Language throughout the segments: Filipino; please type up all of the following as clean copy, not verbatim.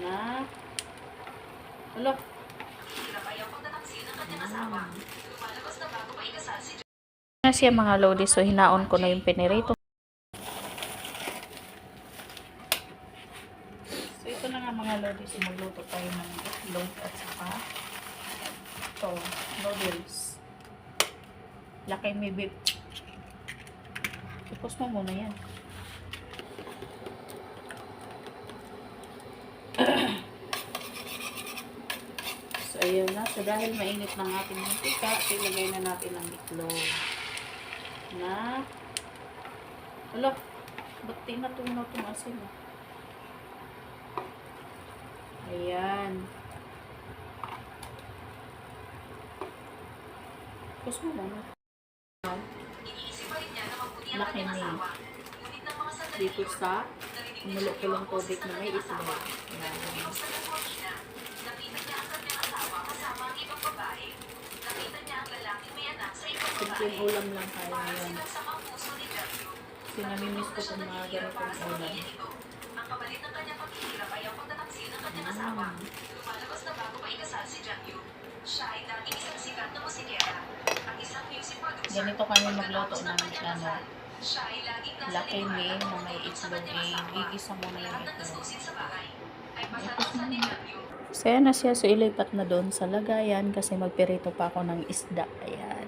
na alo. Na siya mga lodi, so hinaon ko na yung pinirito. So ito na nga mga lodi, so magluto tayo ng itlog at saka ito, noodles. Laki may beef. Ipos mo muna yan. So ayun na, so dahil mainit ng ating mantika, ilagay na natin ang itlog na alo, ba't tinatunaw itong asin? Ayan. Ipos mo muna. Laki ni dito sa umulo-kulong tubig na may itlog. Simpleng ulam lang tayo ngayon. Sinamimiss ko itong mga ganitong ulam. Ganito kami magluto ng laki may na may itlog. Igisa mo na yung itlog. So yan na siya. So ilipat na doon sa lagayan kasi magpirito pa ako ng isda. Ayan.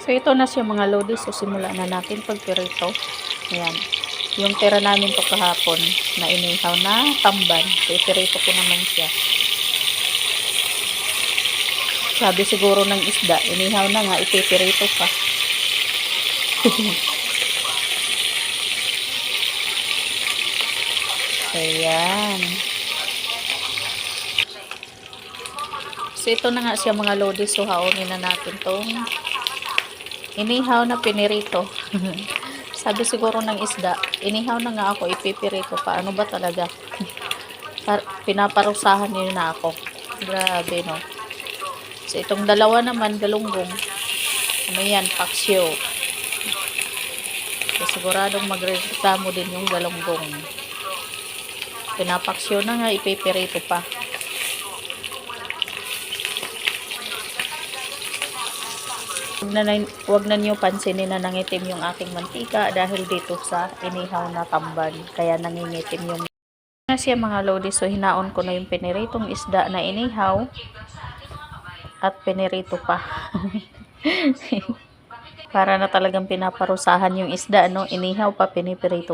So ito na siya mga lodi. So simula na natin pagpirito. Ayan. Yung tira namin to kahapon na inihaw na tamban. So ipirito ko naman siya. Sabi siguro ng isda, inihaw na nga, ipipirito pa. Ayan. So ito na nga siya mga lodi. So haonin na natin tong inihaw na pinirito. Sabi siguro ng isda, inihaw na nga ako, ipipirito pa. Ano ba talaga? Pinaparusahan niyo na ako. Grabe, no? So, itong dalawa naman, galunggong. Ano yan? Paksyo. So, siguradong magreklamo din yung galunggong. Pinapaksyo na nga, ipipirito pa. Huwag na niyo pansinin na nangitim yung aking mantika dahil dito sa inihaw na tamban. Kaya nangingitim yung na siya mga lodi. So hinaon ko na yung piniritong isda na inihaw at pinirito pa. Para na talagang pinaparusahan yung isda, no? Inihaw pa, pinipirito.